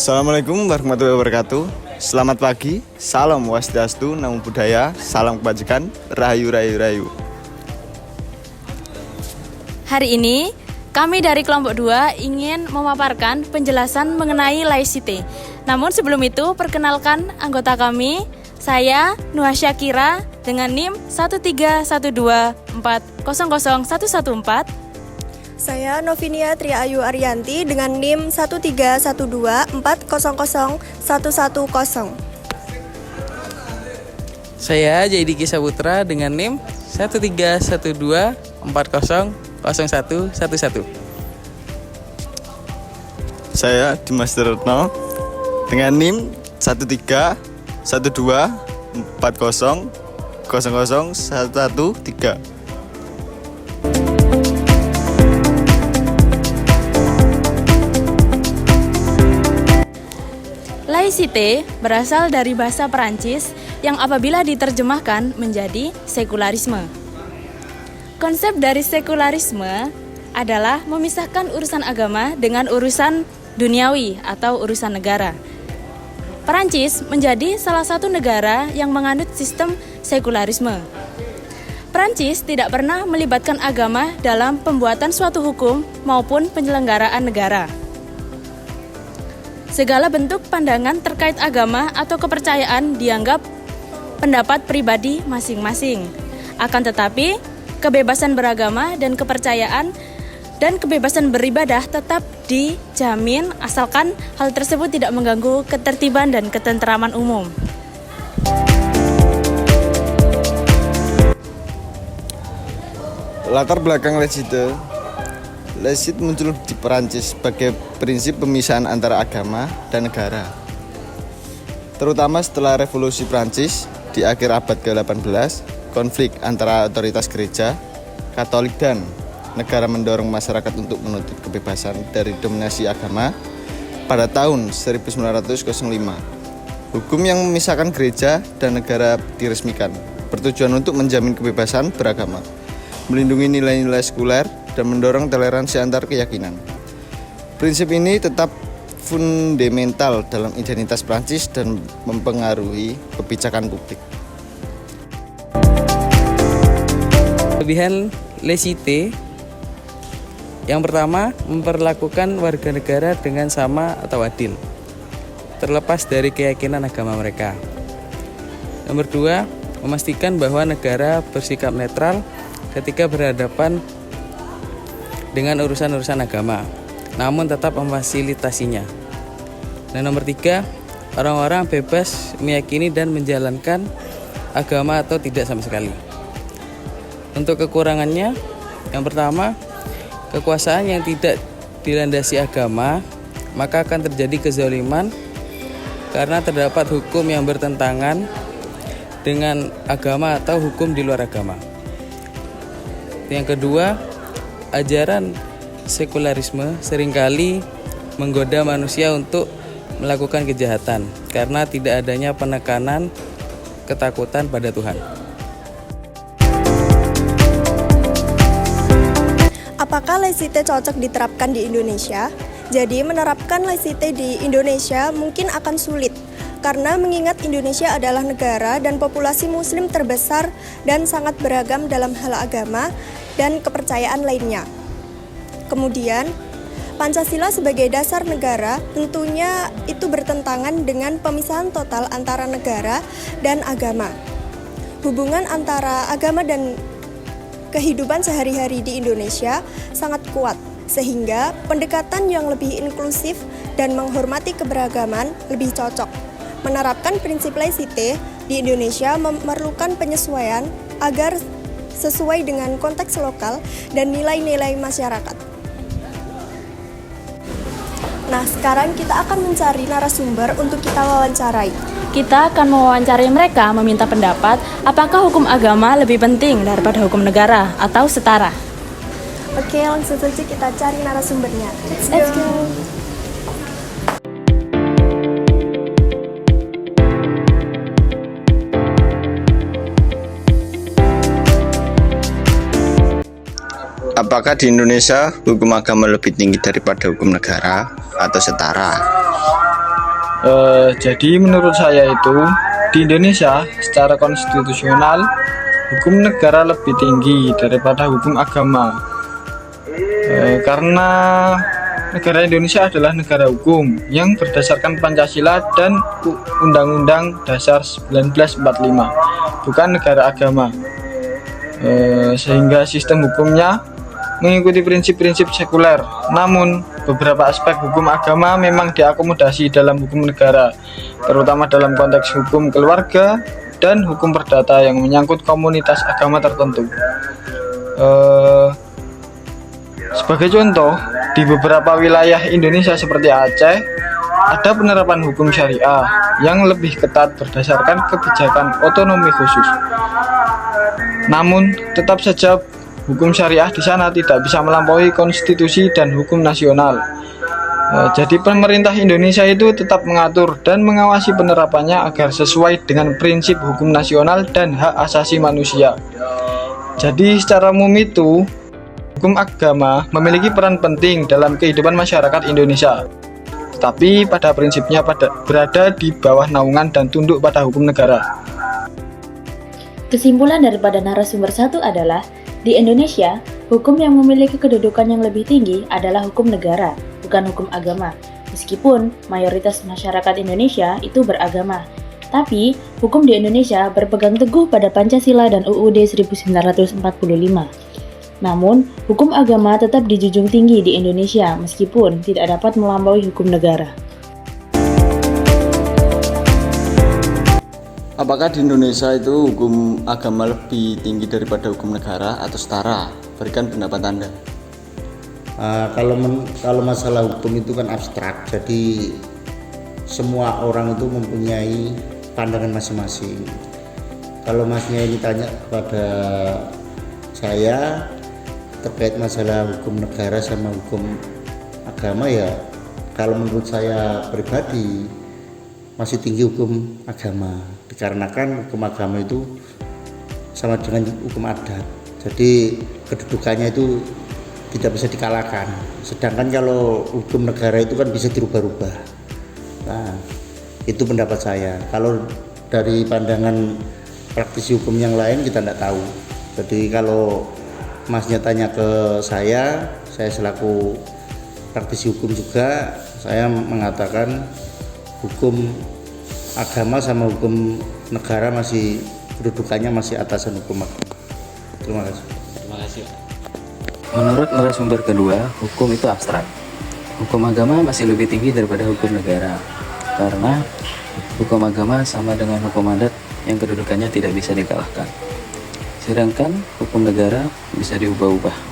Assalamualaikum warahmatullahi wabarakatuh. Selamat pagi, salam swastiastu, namo buddhaya, salam kebajikan, rahayu rahayu rahayu. Hari ini kami dari kelompok 2 ingin memaparkan penjelasan mengenai laicite. Namun sebelum itu perkenalkan anggota kami, saya Nuha Syakira dengan NIM 13124000114. Saya Novinia Triayu Ariyanti dengan NIM 13124000110. Saya Jaidiki Saputra dengan NIM 13124000111. Saya Dimas Retno dengan NIM 13124000113. Laicite berasal dari bahasa Perancis yang apabila diterjemahkan menjadi sekularisme. Konsep dari sekularisme adalah memisahkan urusan agama dengan urusan duniawi atau urusan negara. Perancis menjadi salah satu negara yang menganut sistem sekularisme. Perancis tidak pernah melibatkan agama dalam pembuatan suatu hukum maupun penyelenggaraan negara. Segala bentuk pandangan terkait agama atau kepercayaan dianggap pendapat pribadi masing-masing. Akan tetapi, kebebasan beragama dan kepercayaan dan kebebasan beribadah tetap dijamin asalkan hal tersebut tidak mengganggu ketertiban dan ketenteraman umum. Latar belakang laicite muncul di Perancis sebagai prinsip pemisahan antara agama dan negara. Terutama setelah revolusi Prancis di akhir abad ke-18, konflik antara otoritas gereja, Katolik dan negara mendorong masyarakat untuk menuntut kebebasan dari dominasi agama. Pada tahun 1905, hukum yang memisahkan gereja dan negara diresmikan, bertujuan untuk menjamin kebebasan beragama, melindungi nilai-nilai sekuler, dan mendorong toleransi antar keyakinan. Prinsip ini tetap fundamental dalam identitas Prancis dan mempengaruhi kebijakan publik. Kelebihan laicite yang pertama, memperlakukan warga negara dengan sama atau adil, terlepas dari keyakinan agama mereka. Nomor 2, memastikan bahwa negara bersikap netral ketika berhadapan dengan urusan-urusan agama, namun tetap memfasilitasinya. Dan nomor 3, orang-orang bebas meyakini dan menjalankan agama atau tidak sama sekali. Untuk kekurangannya, yang pertama, kekuasaan yang tidak dilandasi agama, maka akan terjadi kezaliman karena terdapat hukum yang bertentangan dengan agama atau hukum di luar agama. Yang kedua, ajaran sekularisme seringkali menggoda manusia untuk melakukan kejahatan karena tidak adanya penekanan ketakutan pada Tuhan. Apakah laicite cocok diterapkan di Indonesia? Jadi menerapkan laicite di Indonesia mungkin akan sulit karena mengingat Indonesia adalah negara dan populasi muslim terbesar dan sangat beragam dalam hal agama dan kepercayaan lainnya. Kemudian, Pancasila sebagai dasar negara tentunya itu bertentangan dengan pemisahan total antara negara dan agama. Hubungan antara agama dan kehidupan sehari-hari di Indonesia sangat kuat, sehingga pendekatan yang lebih inklusif dan menghormati keberagaman lebih cocok. Menerapkan prinsip laicite di Indonesia memerlukan penyesuaian agar sesuai dengan konteks lokal dan nilai-nilai masyarakat. Nah, sekarang kita akan mencari narasumber untuk kita wawancarai. Kita akan mewawancari mereka meminta pendapat apakah hukum agama lebih penting daripada hukum negara atau setara. Oke, langsung saja kita cari narasumbernya. Let's go. Apakah di Indonesia hukum agama lebih tinggi daripada hukum negara atau setara? Jadi menurut saya itu di Indonesia secara konstitusional hukum negara lebih tinggi daripada hukum agama. Karena negara Indonesia adalah negara hukum yang berdasarkan Pancasila dan Undang-Undang Dasar 1945, bukan negara agama. Sehingga sistem hukumnya mengikuti prinsip-prinsip sekuler. Namun, beberapa aspek hukum agama memang diakomodasi dalam hukum negara, terutama dalam konteks hukum keluarga dan hukum perdata yang menyangkut komunitas agama tertentu. Sebagai contoh, di beberapa wilayah Indonesia seperti Aceh, ada penerapan hukum syariah yang lebih ketat berdasarkan kebijakan otonomi khusus. Namun, tetap saja hukum syariah di sana tidak bisa melampaui konstitusi dan hukum nasional. Jadi pemerintah Indonesia itu tetap mengatur dan mengawasi penerapannya agar sesuai dengan prinsip hukum nasional dan hak asasi manusia. Jadi secara umum itu, hukum agama memiliki peran penting dalam kehidupan masyarakat Indonesia. Tetapi pada prinsipnya berada di bawah naungan dan tunduk pada hukum negara. Kesimpulan daripada narasumber 1 adalah, di Indonesia, hukum yang memiliki kedudukan yang lebih tinggi adalah hukum negara, bukan hukum agama. Meskipun mayoritas masyarakat Indonesia itu beragama, tapi hukum di Indonesia berpegang teguh pada Pancasila dan UUD 1945. Namun, hukum agama tetap dijunjung tinggi di Indonesia meskipun tidak dapat melampaui hukum negara. Apakah di Indonesia itu hukum agama lebih tinggi daripada hukum negara atau setara? Berikan pendapat Anda. Kalau masalah hukum itu kan abstrak, jadi semua orang itu mempunyai pandangan masing-masing. Kalau masnya ini tanya kepada saya terkait masalah hukum negara sama hukum agama, ya kalau menurut saya pribadi masih tinggi hukum agama, dikarenakan hukum agama itu sama dengan hukum adat, jadi kedudukannya itu tidak bisa dikalahkan. Sedangkan kalau hukum negara itu kan bisa dirubah-rubah. Nah, itu pendapat saya. Kalau dari pandangan praktisi hukum yang lain kita tidak tahu. Jadi kalau masnya tanya ke saya selaku praktisi hukum juga, saya mengatakan hukum agama sama hukum negara masih kedudukannya masih atasan hukum agama. Terima kasih. Terima kasih. Menurut narasumber kedua, hukum itu abstrak. Hukum agama masih lebih tinggi daripada hukum negara, karena hukum agama sama dengan hukum adat yang kedudukannya tidak bisa dikalahkan. Sedangkan hukum negara bisa diubah-ubah.